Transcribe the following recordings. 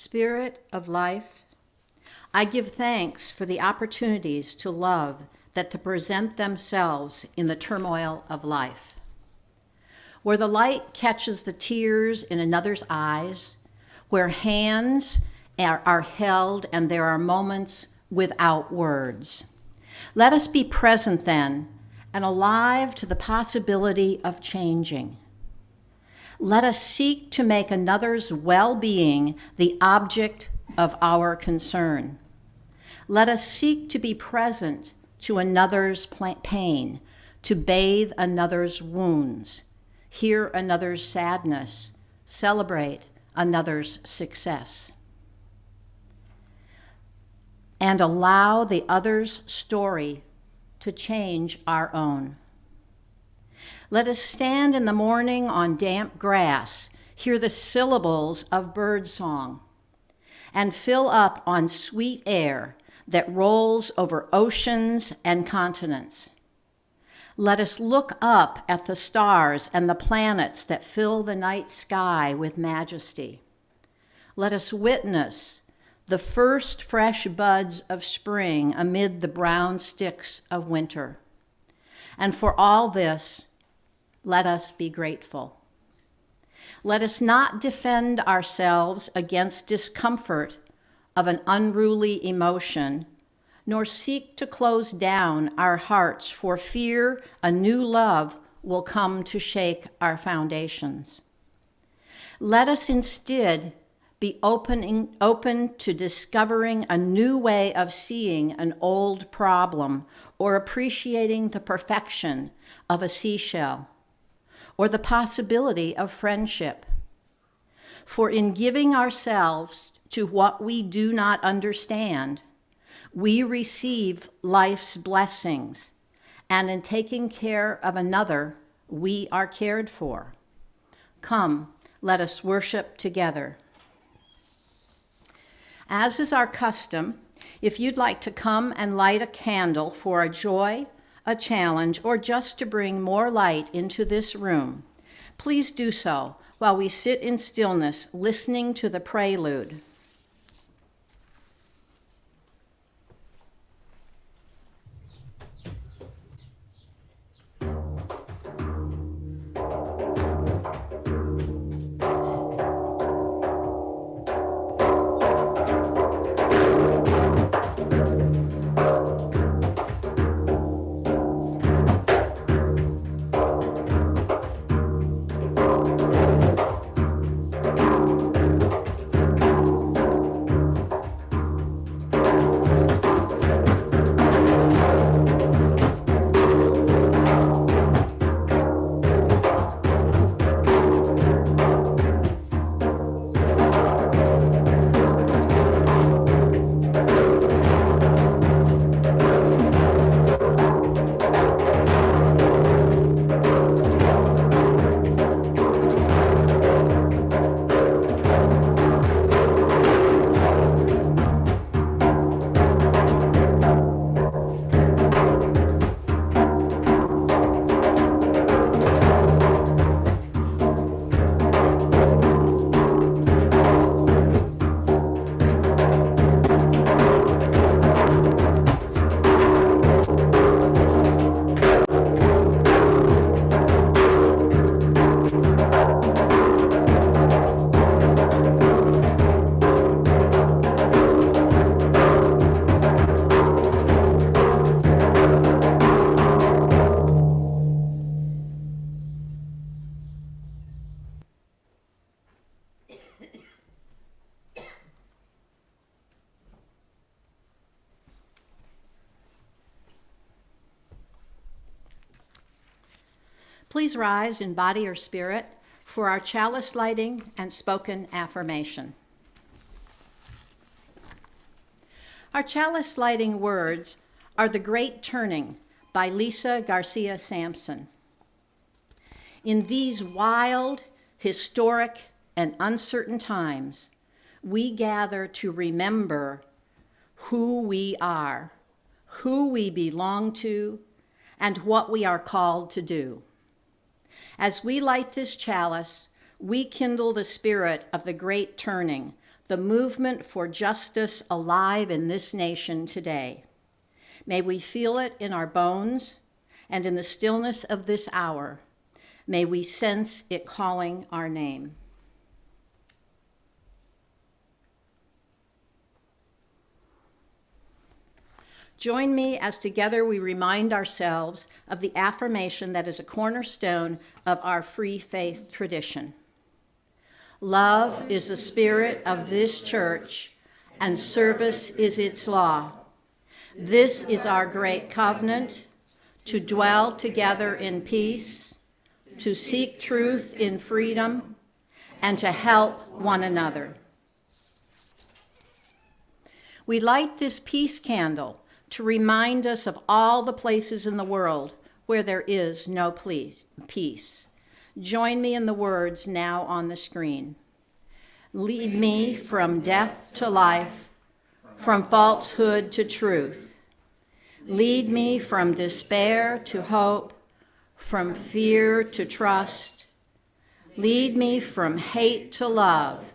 Spirit of life, I give thanks for the opportunities to love that to present themselves in the turmoil of life. Where the light catches the tears in another's eyes, where hands are held and there are moments without words. Let us be present then and alive to the possibility of changing. Let us seek to make another's well-being the object of our concern. Let us seek to be present to another's pain, to bathe another's wounds, hear another's sadness, celebrate another's success, and allow the other's story to change our own. Let us stand in the morning on damp grass, hear the syllables of birdsong, and fill up on sweet air that rolls over oceans and continents. Let us look up at the stars and the planets that fill the night sky with majesty. Let us witness the first fresh buds of spring amid the brown sticks of winter. And for all this, let us be grateful. Let us not defend ourselves against discomfort of an unruly emotion, nor seek to close down our hearts for fear a new love will come to shake our foundations. Let us instead be open to discovering a new way of seeing an old problem or appreciating the perfection of a seashell, or the possibility of friendship. For in giving ourselves to what we do not understand, we receive life's blessings, and in taking care of another, we are cared for. Come, let us worship together. As is our custom, if you'd like to come and light a candle for a joy, a challenge, or just to bring more light into this room, please do so while we sit in stillness listening to the prelude. Please rise in body or spirit for our chalice lighting and spoken affirmation. Our chalice lighting words are The Great Turning by Lisa Garcia Sampson. In these wild, historic, and uncertain times, we gather to remember who we are, who we belong to, and what we are called to do. As we light this chalice, we kindle the spirit of the great turning the movement for justice alive in this nation today. May we feel it in our bones, and in the stillness of this hour, may we sense it calling our name. Join me as together we remind ourselves of the affirmation that is a cornerstone of our free faith tradition. Love is the spirit of this church, and service is its law. This is our great covenant, to dwell together in peace, to seek truth in freedom, and to help one another. We light this peace candle to remind us of all the places in the world where there is no peace. Join me in the words now on the screen. Lead me from death to life, from falsehood to truth. Lead me from despair to hope, from fear to trust. Lead me from hate to love,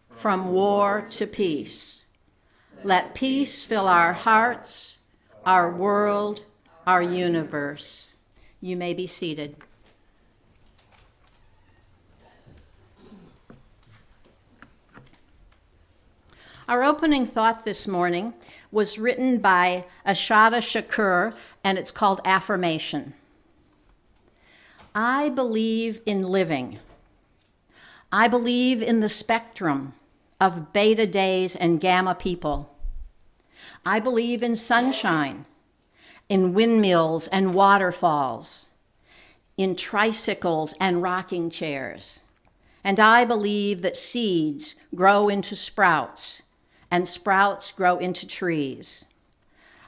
from war to peace. Let peace fill our hearts, our world, our universe. You may be seated. Our opening thought this morning was written by Ashada Shakur, and it's called Affirmation. I believe in living. I believe in the spectrum of beta days and gamma people. I believe in sunshine, in windmills and waterfalls, in tricycles and rocking chairs. And I believe that seeds grow into sprouts, and sprouts grow into trees.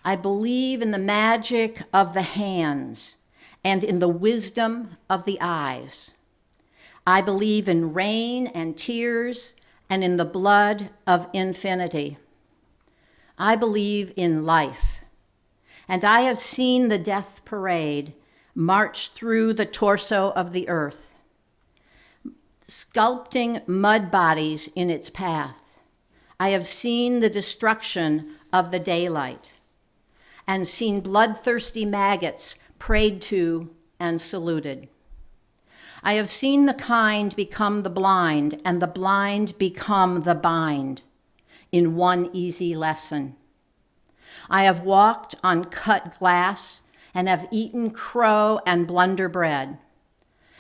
I believe in the magic of the hands and in the wisdom of the eyes. I believe in rain and tears and in the blood of infinity. I believe in life, and I have seen the death parade march through the torso of the earth, sculpting mud bodies in its path. I have seen the destruction of the daylight and seen bloodthirsty maggots prayed to and saluted. I have seen the kind become the blind and the blind become the bind in one easy lesson. I have walked on cut glass and have eaten crow and blunder bread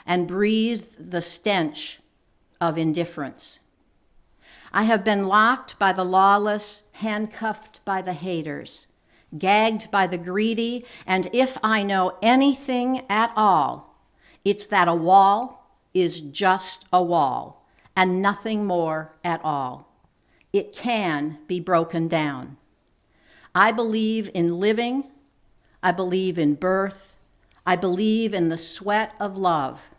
and breathed the stench of indifference. I have been locked by the lawless, handcuffed by the haters, gagged by the greedy, and if I know anything at all, it's that a wall is just a wall and nothing more at all. It can be broken down. I believe in living. I believe in birth. I believe in the sweat of love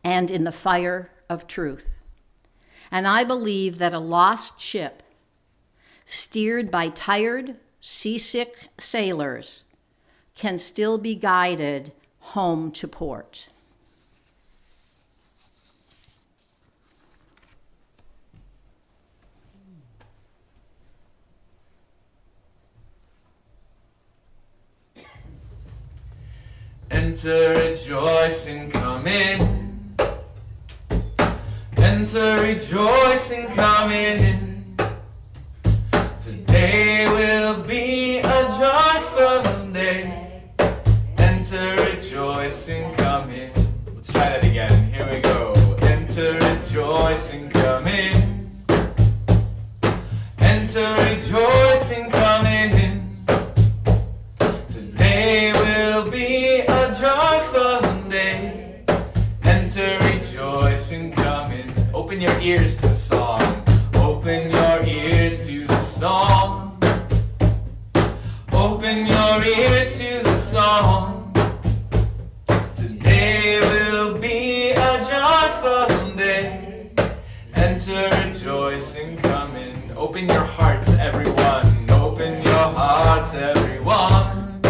and in the fire of truth. And I believe that a lost ship, steered by tired, seasick sailors, can still be guided home to port. Enter, rejoice, and come in. Enter, rejoice, and come in. Today will be a joyful day. Enter, rejoice, and come in. Let's try that again. Here we go. Enter, rejoice, and come in. Enter, rejoice, and come in. Today will be a joyful day. Enter, rejoice, and come in. Open your ears to the song. Open your ears to the song. Open your ears to the song. Today will be a joyful day. Enter, rejoice, and come in. Open your hearts, everyone. Open your hearts, everyone.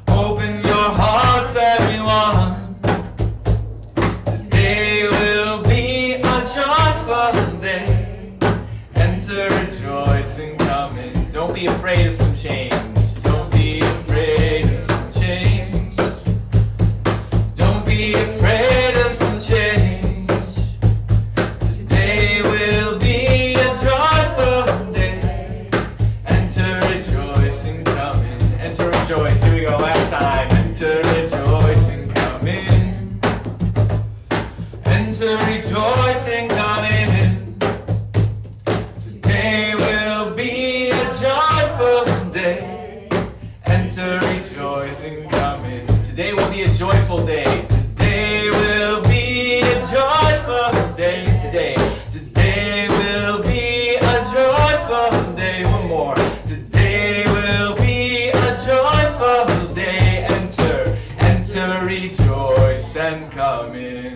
Open your hearts, everyone. Today will be a joyful day. enter rejoicing coming. Don't be afraid of some change. Don't be afraid of some change. Don't be afraid of some change. Today will be a joyful day. Enter rejoicing coming. Enter rejoice. Here we go, last time. Enter rejoicing coming. Enter rejoicing coming. Today will be a joyful day. Enter rejoicing coming. Today will be a joyful day. Today will be a joyful day. Today will be a joyful day. One more. Today will be a joyful day. Enter rejoice and come in.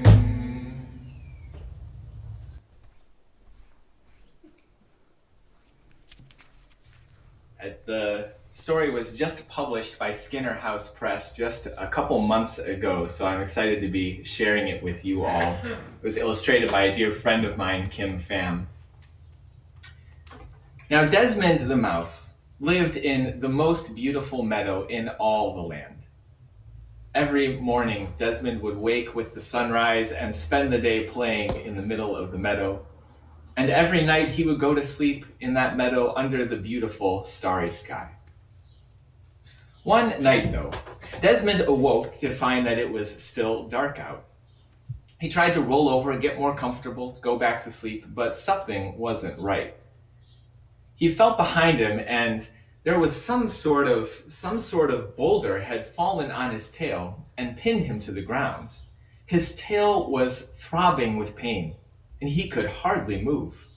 The story was just published by Skinner House Press just a couple months ago, so I'm excited to be sharing it with you all. It was illustrated by a dear friend of mine, Kim Pham. Now, Desmond the mouse lived in the most beautiful meadow in all the land. Every morning, Desmond would wake with the sunrise and spend the day playing in the middle of the meadow. And every night he would go to sleep in that meadow under the beautiful starry sky. One night, though, Desmond awoke to find that it was still dark out. He tried to roll over, get more comfortable, go back to sleep, but something wasn't right. He felt behind him, and there was some sort of boulder had fallen on his tail and pinned him to the ground. His tail was throbbing with pain, and he could hardly move.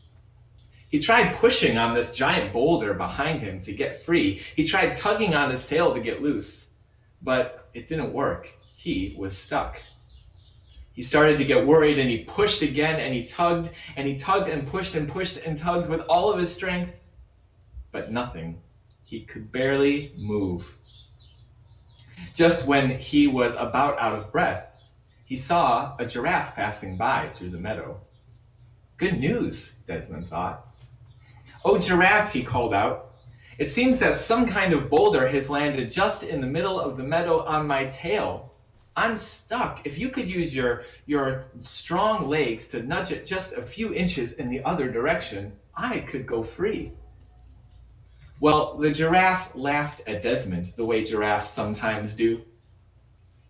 He tried pushing on this giant boulder behind him to get free. He tried tugging on his tail to get loose, but it didn't work. He was stuck. He started to get worried, and he pushed again, and he tugged and pushed and tugged with all of his strength, but nothing. He could barely move. Just when he was about out of breath, he saw a giraffe passing by through the meadow. Good news, Desmond thought. "Oh, giraffe," he called out. "It seems that some kind of boulder has landed just in the middle of the meadow on my tail. I'm stuck. If you could use your strong legs to nudge it just a few inches in the other direction, I could go free." Well, the giraffe laughed at Desmond the way giraffes sometimes do.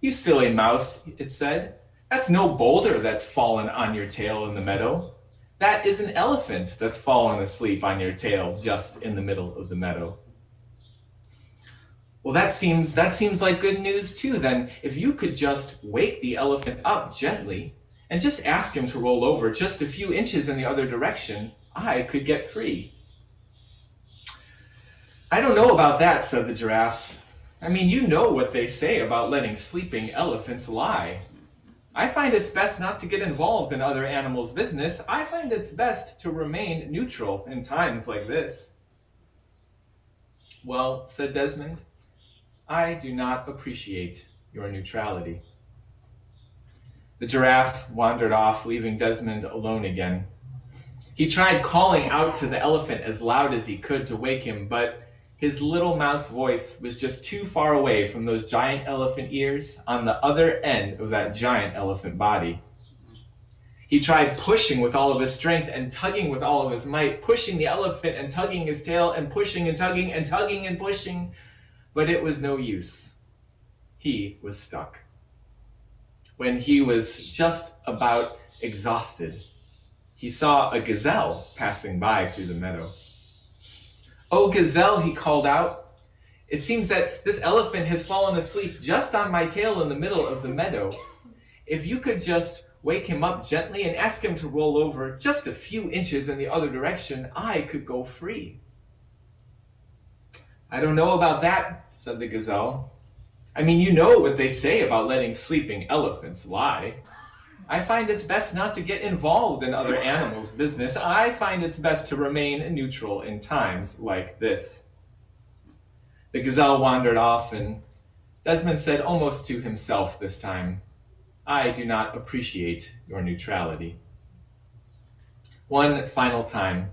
"You silly mouse," it said. "That's no boulder that's fallen on your tail in the meadow. That is an elephant that's fallen asleep on your tail just in the middle of the meadow." "Well, that seems like good news too. Then if you could just wake the elephant up gently and just ask him to roll over just a few inches in the other direction, I could get free." "I don't know about that," said the giraffe. "I mean, you know what they say about letting sleeping elephants lie. I find it's best not to get involved in other animals' business. I find it's best to remain neutral in times like this." "Well," said Desmond, "I do not appreciate your neutrality." The giraffe wandered off, leaving Desmond alone again. He tried calling out to the elephant as loud as he could to wake him, but his little mouse voice was just too far away from those giant elephant ears on the other end of that giant elephant body. He tried pushing with all of his strength and tugging with all of his might, pushing the elephant and tugging his tail and pushing and tugging and tugging and pushing, but it was no use. He was stuck. When he was just about exhausted, he saw a gazelle passing by through the meadow. "Oh, gazelle," he called out. "It seems that this elephant has fallen asleep just on my tail in the middle of the meadow. If you could just wake him up gently and ask him to roll over just a few inches in the other direction, I could go free." "I don't know about that," said the gazelle. "I mean, you know what they say about letting sleeping elephants lie. I find it's best not to get involved in other animals' business. I find it's best to remain neutral in times like this." The gazelle wandered off, and Desmond said almost to himself this time, "I do not appreciate your neutrality." One final time,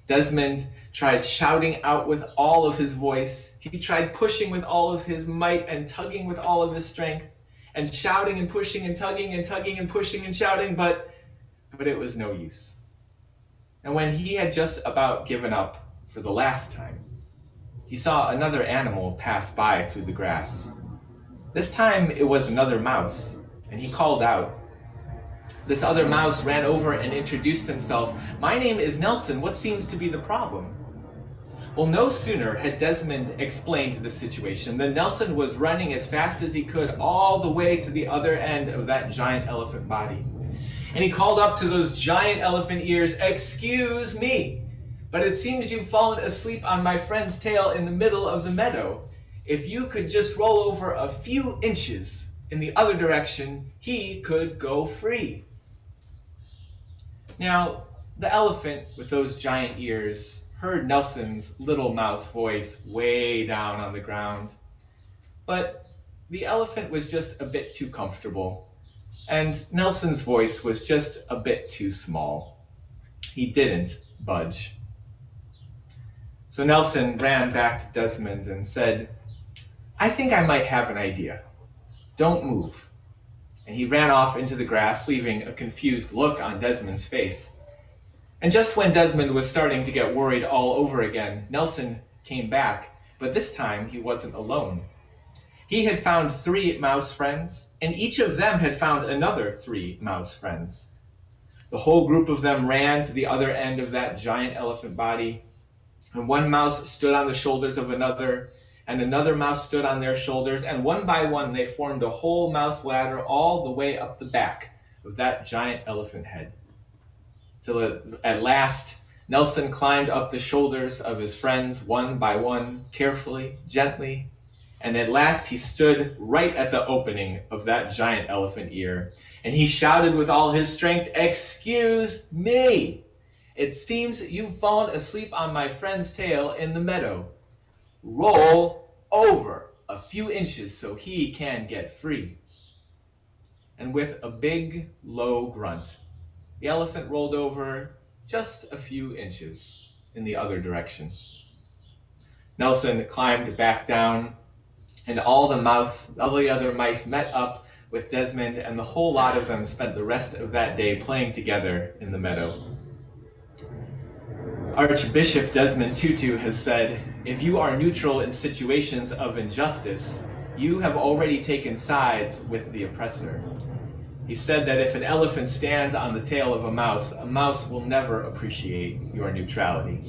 Desmond tried shouting out with all of his voice. He tried pushing with all of his might and tugging with all of his strength, and shouting and pushing and tugging and pushing and shouting, but it was no use. And when he had just about given up for the last time, he saw another animal pass by through the grass. This time it was another mouse, and he called out. This other mouse ran over and introduced himself. "My name is Nelson. What seems to be the problem?" Well, no sooner had Desmond explained the situation than Nelson was running as fast as he could all the way to the other end of that giant elephant body. And he called up to those giant elephant ears, "Excuse me, but it seems you've fallen asleep on my friend's tail in the middle of the meadow. If you could just roll over a few inches in the other direction, he could go free." Now, the elephant with those giant ears heard Nelson's little mouse voice way down on the ground. But the elephant was just a bit too comfortable, and Nelson's voice was just a bit too small. He didn't budge. So Nelson ran back to Desmond and said, "I think I might have an idea. Don't move." And he ran off into the grass, leaving a confused look on Desmond's face. And just when Desmond was starting to get worried all over again, Nelson came back, but this time he wasn't alone. He had found 3 mouse friends, and each of them had found another 3 mouse friends. The whole group of them ran to the other end of that giant elephant body, and one mouse stood on the shoulders of another, and another mouse stood on their shoulders, and one by one they formed a whole mouse ladder all the way up the back of that giant elephant head. Till at last, Nelson climbed up the shoulders of his friends one by one, carefully, gently, and at last he stood right at the opening of that giant elephant ear, and he shouted with all his strength, "Excuse me! It seems you've fallen asleep on my friend's tail in the meadow. Roll over a few inches so he can get free." And with a big, low grunt, the elephant rolled over just a few inches in the other direction. Nelson climbed back down, and all the other mice met up with Desmond, and the whole lot of them spent the rest of that day playing together in the meadow. Archbishop Desmond Tutu has said, "If you are neutral in situations of injustice, you have already taken sides with the oppressor." He said that if an elephant stands on the tail of a mouse will never appreciate your neutrality.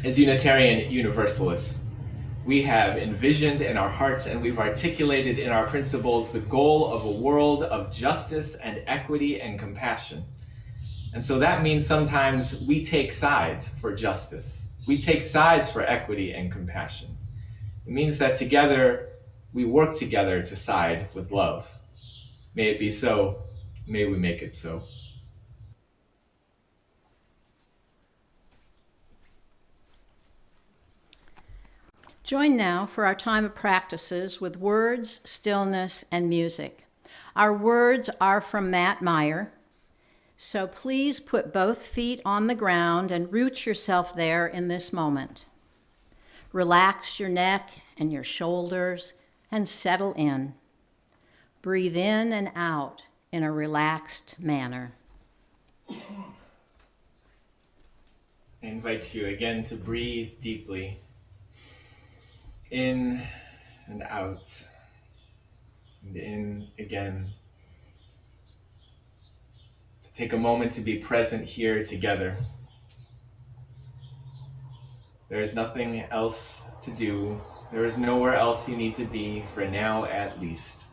As Unitarian Universalists, we have envisioned in our hearts and we've articulated in our principles the goal of a world of justice and equity and compassion. And so that means sometimes we take sides for justice. We take sides for equity and compassion. It means that together we work together to side with love. May it be so. May we make it so. Join now for our time of practices with words, stillness, and music. Our words are from Matt Meyer, so please put both feet on the ground and root yourself there in this moment. Relax your neck and your shoulders and settle in. Breathe in and out in a relaxed manner. I invite you again to breathe deeply. In and out, and in again. To take a moment to be present here together. There is nothing else to do. There is nowhere else you need to be, for now at least.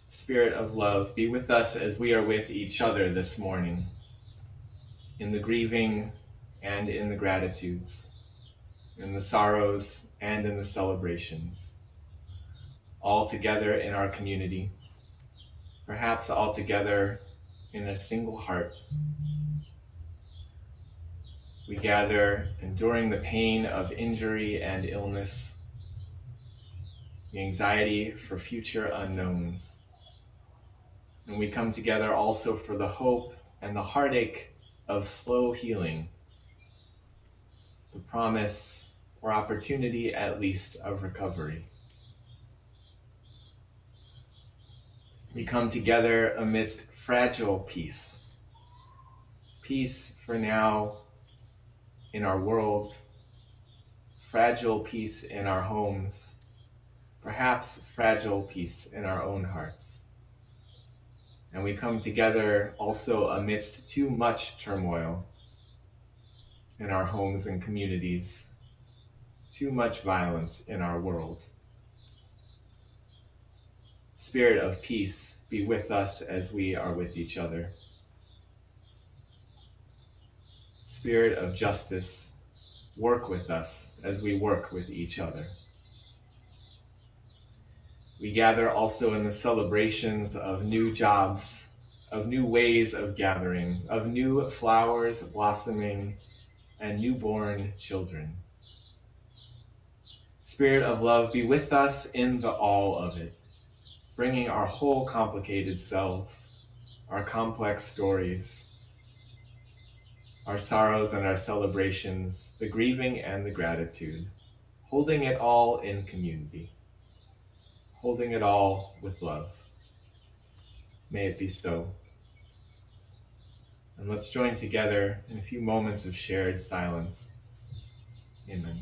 Spirit of love, be with us as we are with each other this morning, in the grieving and in the gratitudes, in the sorrows and in the celebrations, all together in our community, perhaps all together in a single heart. We gather enduring the pain of injury and illness, the anxiety for future unknowns. And we come together also for the hope and the heartache of slow healing, the promise or opportunity at least of recovery. We come together amidst fragile peace. Peace for now in our world, fragile peace in our homes, perhaps fragile peace in our own hearts. And we come together also amidst too much turmoil in our homes and communities, too much violence in our world. Spirit of peace, be with us as we are with each other. Spirit of justice, work with us as we work with each other. We gather also in the celebrations of new jobs, of new ways of gathering, of new flowers blossoming, and newborn children. Spirit of love, be with us in the all of it, bringing our whole complicated selves, our complex stories, our sorrows and our celebrations, the grieving and the gratitude, holding it all in community, holding it all with love. May it be so. And let's join together in a few moments of shared silence. Amen.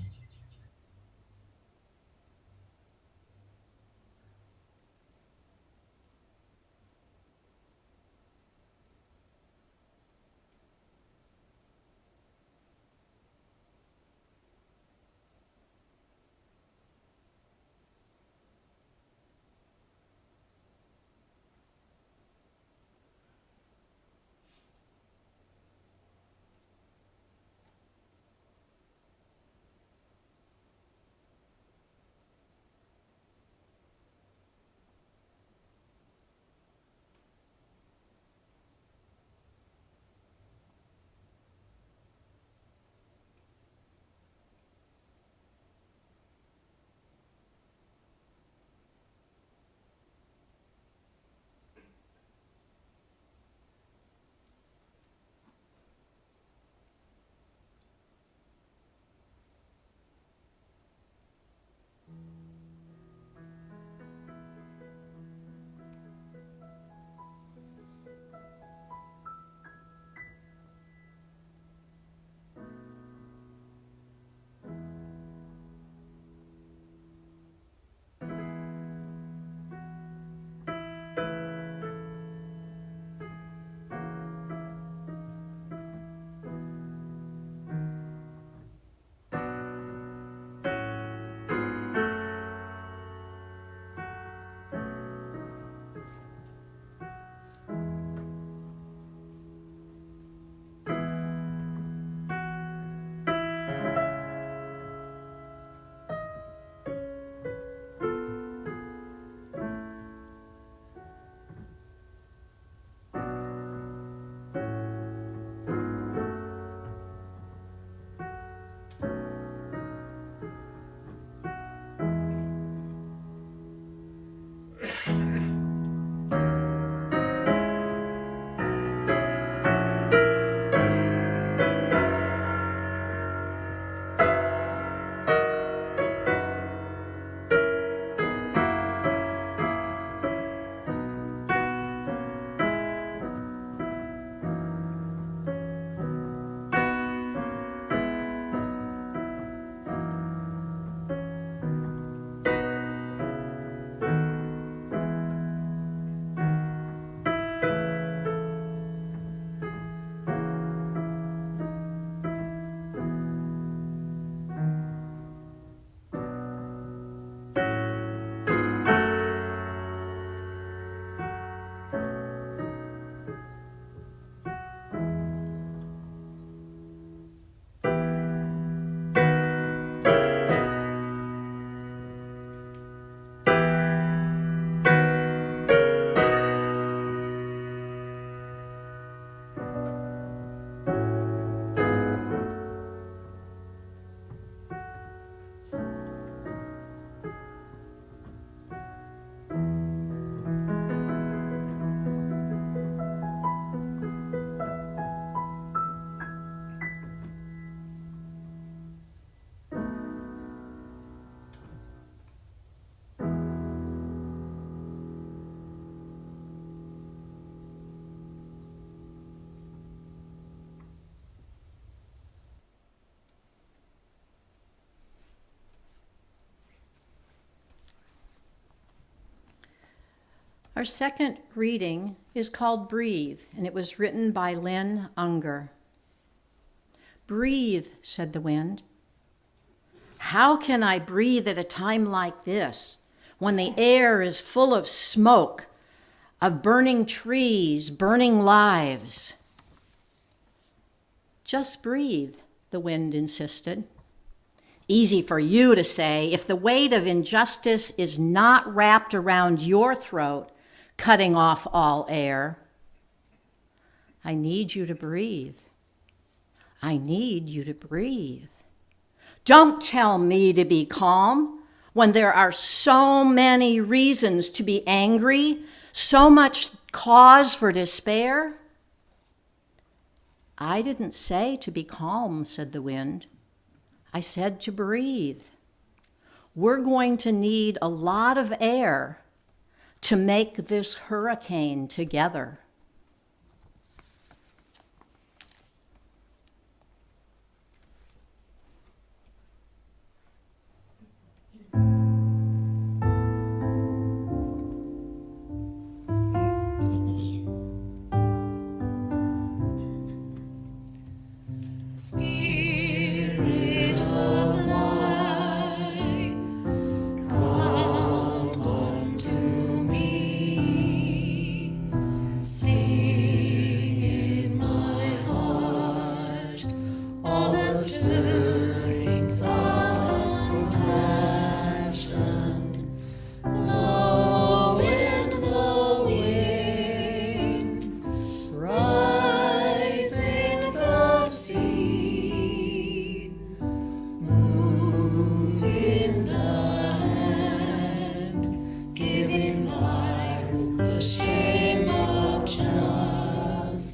Our second reading is called Breathe, and it was written by Lynn Unger. "Breathe," said the wind. "How can I breathe at a time like this, when the air is full of smoke, of burning trees, burning lives?" "Just breathe," the wind insisted. "Easy for you to say if the weight of injustice is not wrapped around your throat, cutting off all air. I need you to breathe. I need you to breathe. Don't tell me to be calm when there are so many reasons to be angry, so much cause for despair." "I didn't say to be calm," said the wind. "I said to breathe. We're going to need a lot of air to make this hurricane together." Spirit of life, come unto me. Sing in my heart all the stirrings of compassion. Blow in the wind, rise in the sea, move in the hand, giving life the shame of justice.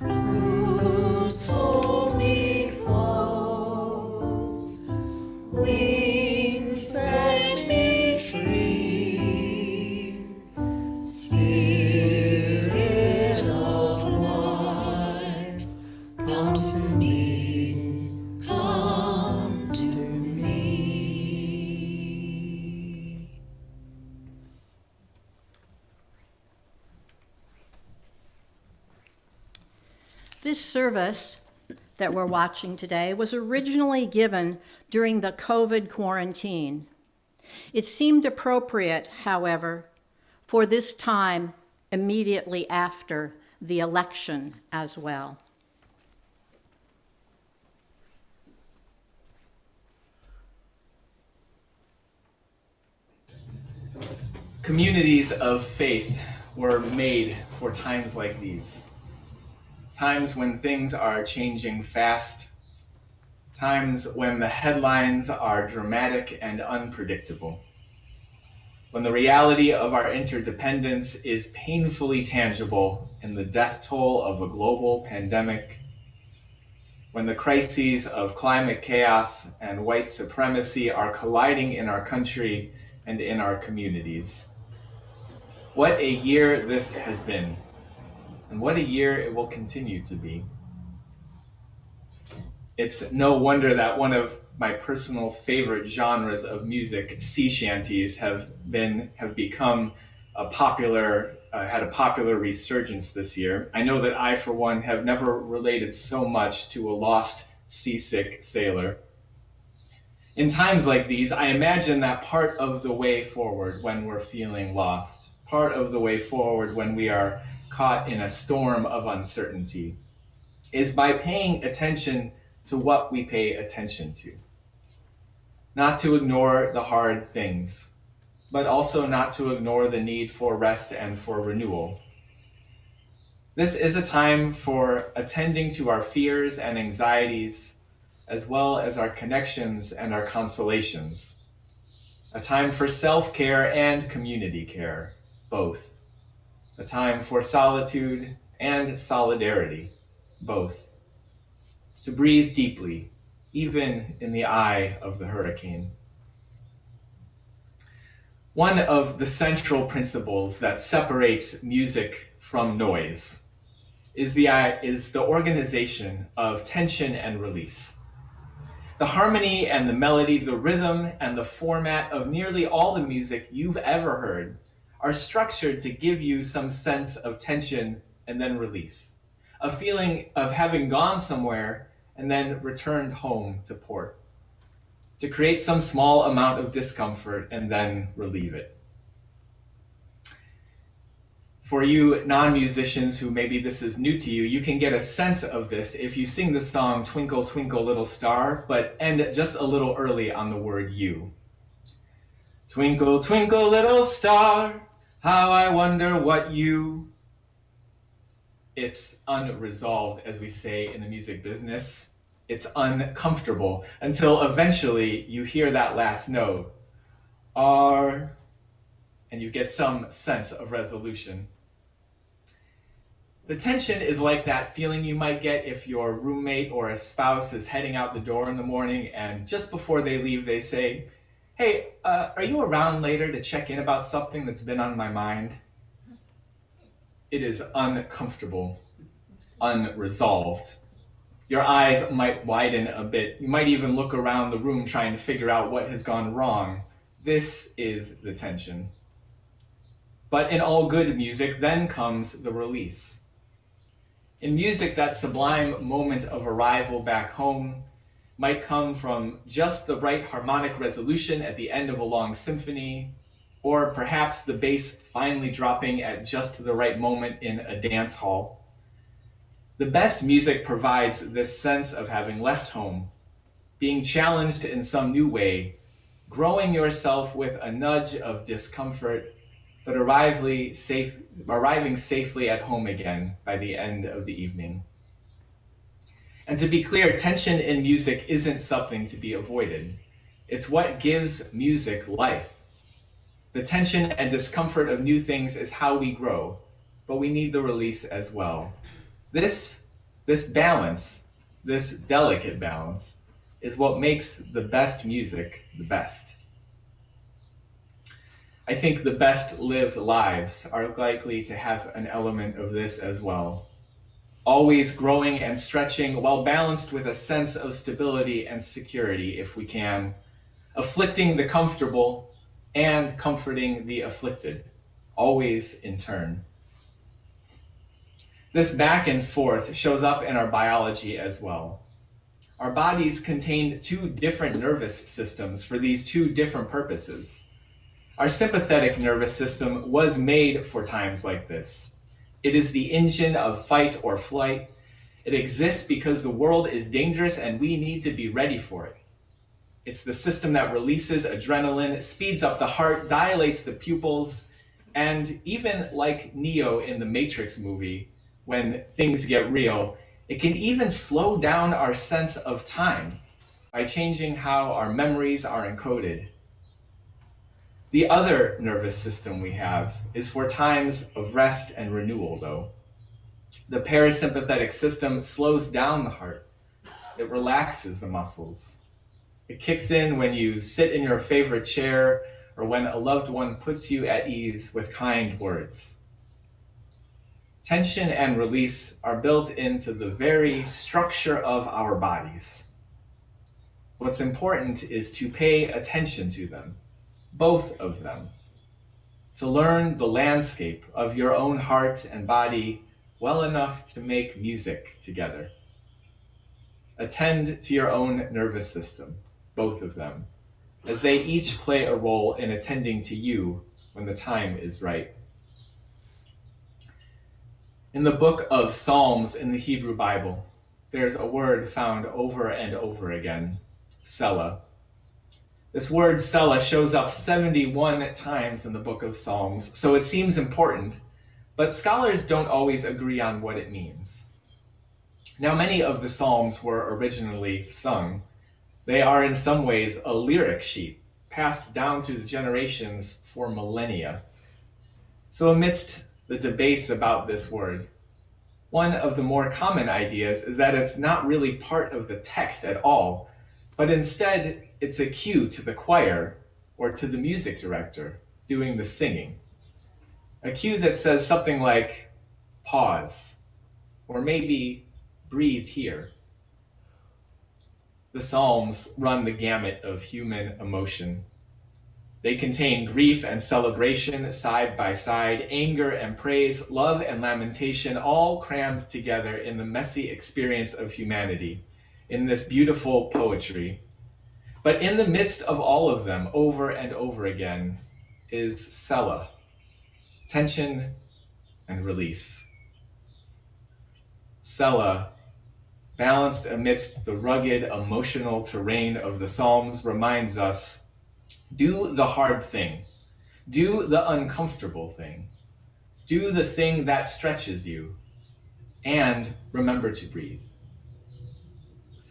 Loose, hold me close, wings set me free. Spirit of life, come to me, come to me. This service that we're watching today was originally given during the COVID quarantine. It seemed appropriate, however, for this time immediately after the election as well. Communities of faith were made for times like these. Times when things are changing fast. Times when the headlines are dramatic and unpredictable. When the reality of our interdependence is painfully tangible in the death toll of a global pandemic. When the crises of climate chaos and white supremacy are colliding in our country and in our communities. What a year this has been, and what a year it will continue to be. It's no wonder that one of my personal favorite genres of music, sea shanties, have become had a popular resurgence this year. I know that I, for one, have never related so much to a lost, seasick sailor. In times like these, I imagine that part of the way forward when we're feeling lost, part of the way forward when we are caught in a storm of uncertainty, is by paying attention to what we pay attention to. Not to ignore the hard things, but also not to ignore the need for rest and for renewal. This is a time for attending to our fears and anxieties, as well as our connections and our consolations. A time for self-care and community care, both. A time for solitude and solidarity, both. To breathe deeply, even in the eye of the hurricane. One of the central principles that separates music from noise is the organization of tension and release. The harmony and the melody, the rhythm and the format of nearly all the music you've ever heard are structured to give you some sense of tension and then release, a feeling of having gone somewhere and then returned home to port, to create some small amount of discomfort and then relieve it. For you non-musicians who maybe this is new to you, you can get a sense of this if you sing the song Twinkle, Twinkle, Little Star, but end just a little early on the word you. Twinkle, twinkle, little star, how I wonder what you... It's unresolved, as we say in the music business. It's uncomfortable until eventually you hear that last note, R, and you get some sense of resolution. The tension is like that feeling you might get if your roommate or a spouse is heading out the door in the morning and just before they leave they say, hey, are you around later to check in about something that's been on my mind? It is uncomfortable, unresolved. Your eyes might widen a bit. You might even look around the room trying to figure out what has gone wrong. This is the tension. But in all good music, then comes the release. In music, that sublime moment of arrival back home might come from just the right harmonic resolution at the end of a long symphony, or perhaps the bass finally dropping at just the right moment in a dance hall. The best music provides this sense of having left home, being challenged in some new way, growing yourself with a nudge of discomfort, but arriving safely at home again by the end of the evening. And to be clear, tension in music isn't something to be avoided. It's what gives music life. The tension and discomfort of new things is how we grow, but we need the release as well. This balance, this delicate balance, is what makes the best music the best. I think the best lived lives are likely to have an element of this as well. Always growing and stretching while balanced with a sense of stability and security if we can, afflicting the comfortable and comforting the afflicted, always in turn. This back and forth shows up in our biology as well. Our bodies contain two different nervous systems for these two different purposes. Our sympathetic nervous system was made for times like this. It is the engine of fight or flight. It exists because the world is dangerous and we need to be ready for it. It's the system that releases adrenaline, speeds up the heart, dilates the pupils, and even like Neo in the Matrix movie, when things get real, it can even slow down our sense of time by changing how our memories are encoded. The other nervous system we have is for times of rest and renewal, though. The parasympathetic system slows down the heart. It relaxes the muscles. It kicks in when you sit in your favorite chair or when a loved one puts you at ease with kind words. Tension and release are built into the very structure of our bodies. What's important is to pay attention to them, both of them, to learn the landscape of your own heart and body well enough to make music together. Attend to your own nervous system, both of them, as they each play a role in attending to you when the time is right. In the book of Psalms in the Hebrew Bible, there's a word found over and over again, Selah. This word Selah shows up 71 times in the book of Psalms, so it seems important, but scholars don't always agree on what it means. Now, many of the Psalms were originally sung. They are in some ways a lyric sheet, passed down through the generations for millennia. So amidst the debates about this word, one of the more common ideas is that it's not really part of the text at all, but instead it's a cue to the choir or to the music director doing the singing. A cue that says something like, pause, or maybe breathe here. The Psalms run the gamut of human emotion. They contain grief and celebration side by side, anger and praise, love and lamentation, all crammed together in the messy experience of humanity, in this beautiful poetry. But in the midst of all of them, over and over again, is Selah, tension and release. Selah, balanced amidst the rugged emotional terrain of the Psalms, reminds us, do the hard thing. Do the uncomfortable thing. Do the thing that stretches you. And remember to breathe.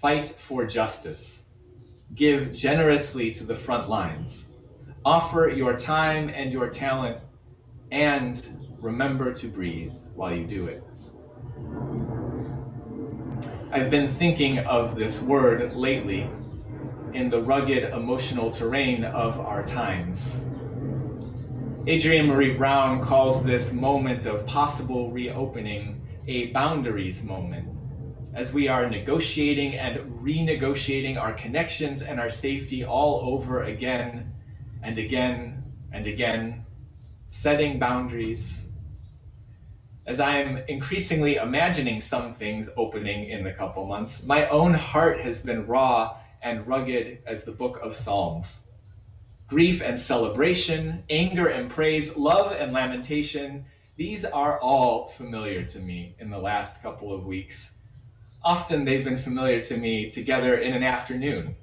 Fight for justice. Give generously to the front lines. Offer your time and your talent, and remember to breathe while you do it. I've been thinking of this word lately in the rugged emotional terrain of our times. Adrienne Marie Brown calls this moment of possible reopening a boundaries moment, as we are negotiating and renegotiating our connections and our safety all over again and again and again, setting boundaries. As I am increasingly imagining some things opening in the couple months, my own heart has been raw and rugged as the book of Psalms. Grief and celebration, anger and praise, love and lamentation, these are all familiar to me in the last couple of weeks. Often they've been familiar to me together in an afternoon.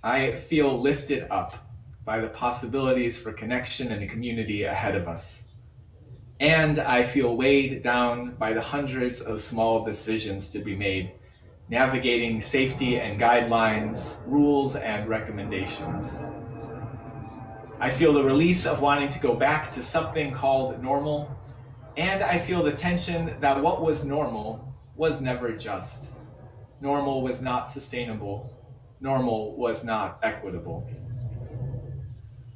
I feel lifted up by the possibilities for connection and community ahead of us. And I feel weighed down by the hundreds of small decisions to be made, navigating safety and guidelines, rules and recommendations. I feel the release of wanting to go back to something called normal, and I feel the tension that what was normal was never just. Normal was not sustainable. Normal was not equitable.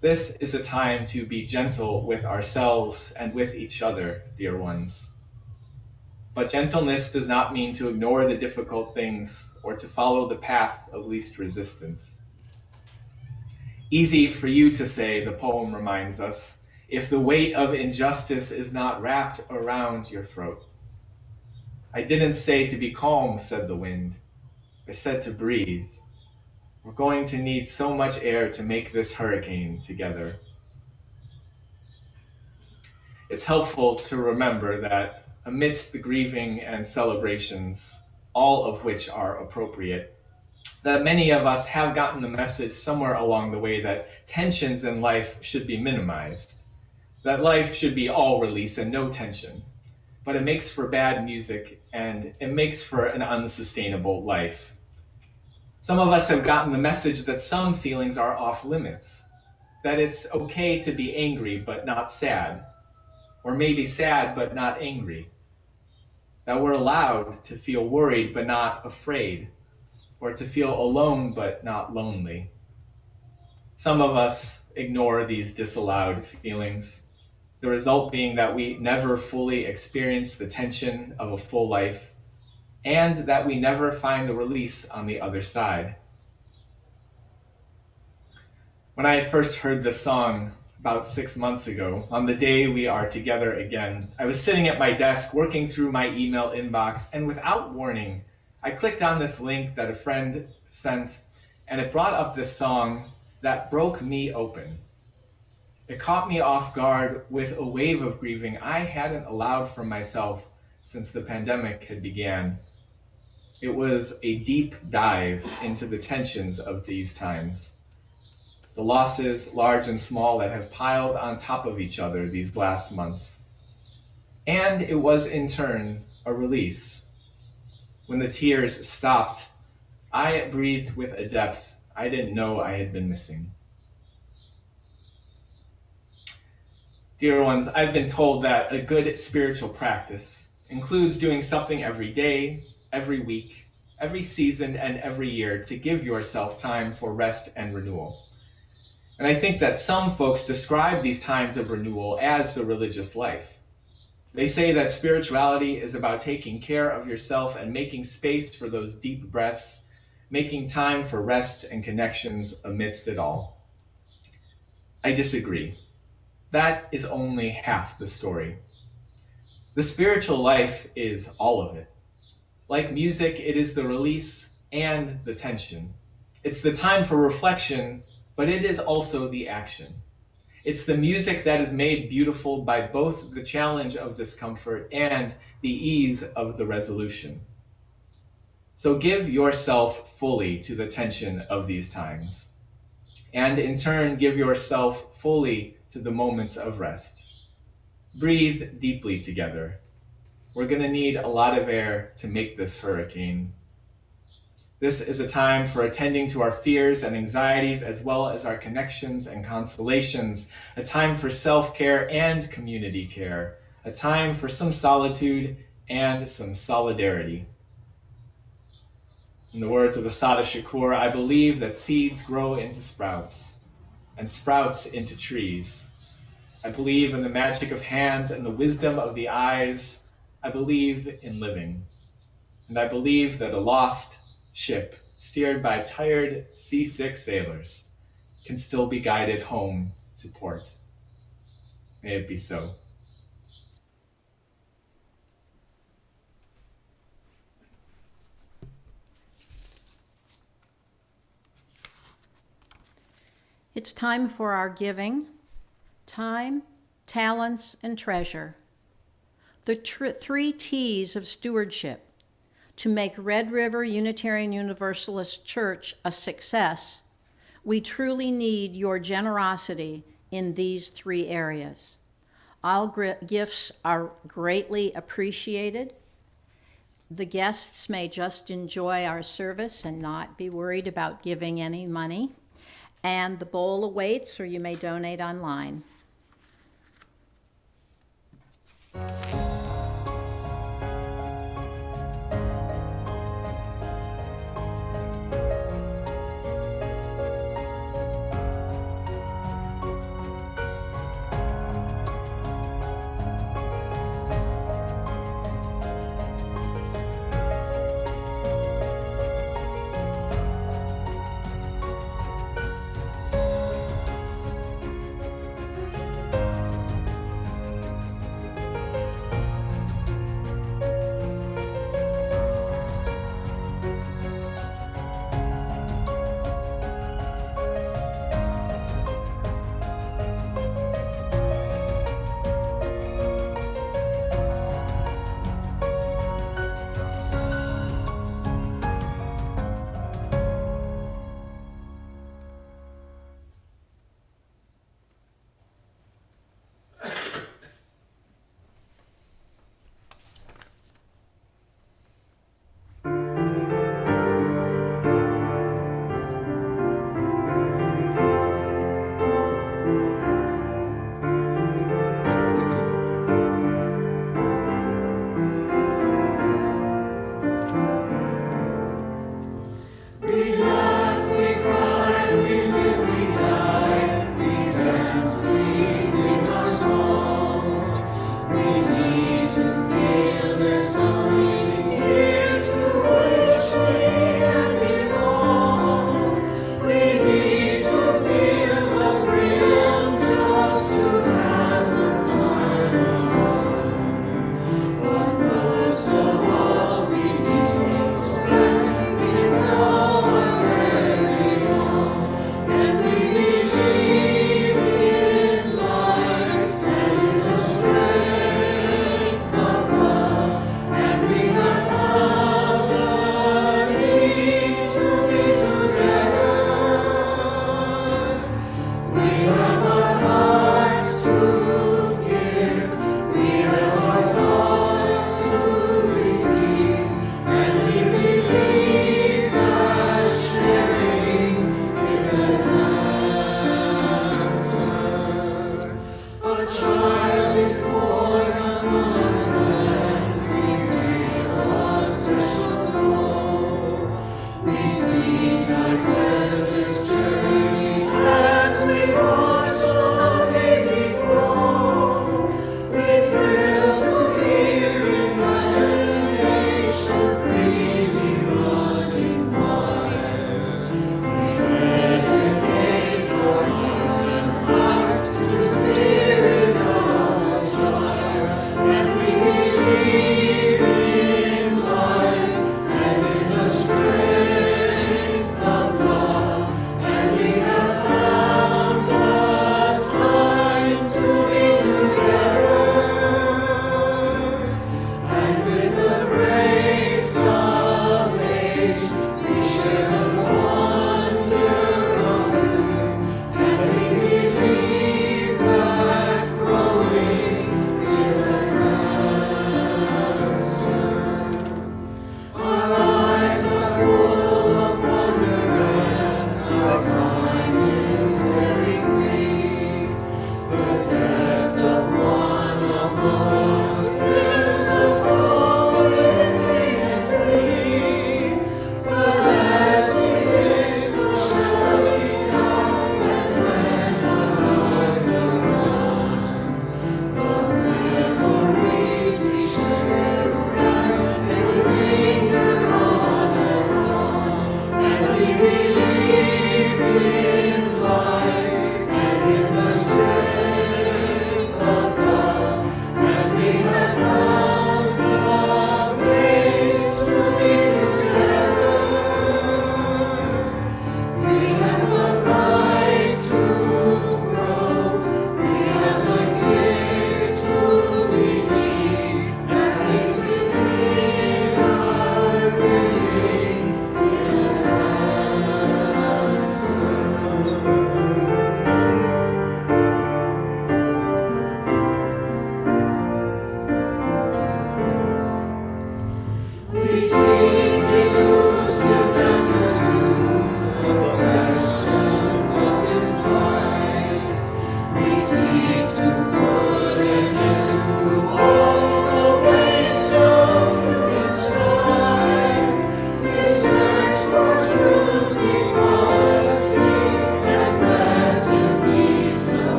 This is a time to be gentle with ourselves and with each other, dear ones. But gentleness does not mean to ignore the difficult things or to follow the path of least resistance. Easy for you to say, the poem reminds us, if the weight of injustice is not wrapped around your throat. I didn't say to be calm, said the wind. I said to breathe. We're going to need so much air to make this hurricane together. It's helpful to remember that amidst the grieving and celebrations, all of which are appropriate, that many of us have gotten the message somewhere along the way that tensions in life should be minimized, that life should be all release and no tension. But it makes for bad music and it makes for an unsustainable life. Some of us have gotten the message that some feelings are off limits, that it's okay to be angry but not sad, or maybe sad but not angry, that we're allowed to feel worried but not afraid, or to feel alone but not lonely. Some of us ignore these disallowed feelings, the result being that we never fully experience the tension of a full life, and that we never find the release on the other side. When I first heard this song about 6 months ago, on the day we are together again, I was sitting at my desk working through my email inbox, and without warning, I clicked on this link that a friend sent, and it brought up this song that broke me open. It caught me off guard with a wave of grieving I hadn't allowed for myself since the pandemic had began. It was a deep dive into the tensions of these times, the losses, large and small, that have piled on top of each other these last months. And it was, in turn, a release. When the tears stopped, I breathed with a depth I didn't know I had been missing. Dear ones, I've been told that a good spiritual practice includes doing something every day, every week, every season, and every year to give yourself time for rest and renewal. And I think that some folks describe these times of renewal as the religious life. They say that spirituality is about taking care of yourself and making space for those deep breaths, making time for rest and connections amidst it all. I disagree. That is only half the story. The spiritual life is all of it. Like music, it is the release and the tension. It's the time for reflection, but it is also the action. It's the music that is made beautiful by both the challenge of discomfort and the ease of the resolution. So give yourself fully to the tension of these times, and in turn, give yourself fully to the moments of rest. Breathe deeply together. We're going to need a lot of air to make this hurricane. This is a time for attending to our fears and anxieties, as well as our connections and consolations, a time for self-care and community care, a time for some solitude and some solidarity. In the words of Asada Shakur, I believe that seeds grow into sprouts, and sprouts into trees. I believe in the magic of hands and the wisdom of the eyes. I believe in living. And I believe that a lost ship steered by tired, seasick sailors can still be guided home to port. May it be so. It's time for our giving: time, talents, and treasure. The 3 T's of stewardship. To make Red River Unitarian Universalist Church a success, we truly need your generosity in these 3 areas. All gifts are greatly appreciated. The guests may just enjoy our service and not be worried about giving any money. And the bowl awaits, or you may donate online.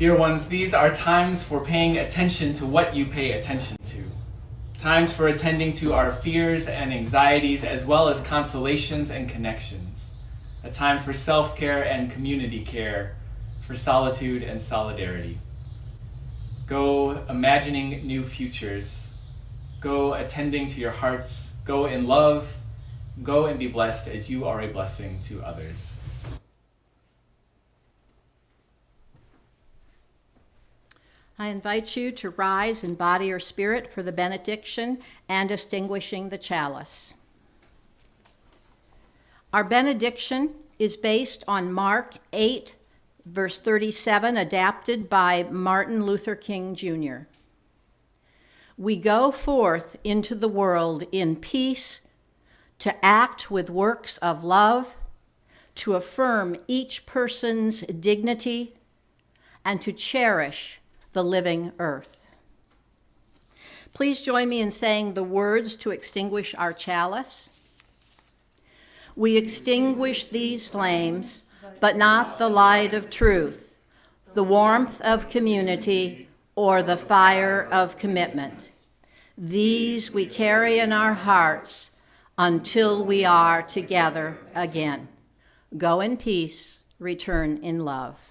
Dear ones, these are times for paying attention to what you pay attention to. Times for attending to our fears and anxieties as well as consolations and connections. A time for self-care and community care, for solitude and solidarity. Go imagining new futures. Go attending to your hearts. Go in love. Go and be blessed as you are a blessing to others. I invite you to rise in body or spirit for the benediction and extinguishing the chalice. Our benediction is based on Mark 8, verse 37, adapted by Martin Luther King Jr. We go forth into the world in peace to act with works of love, to affirm each person's dignity, and to cherish the living earth. Please join me in saying the words to extinguish our chalice. We extinguish these flames, but not the light of truth, the warmth of community, or the fire of commitment. These we carry in our hearts until we are together again. Go in peace, return in love.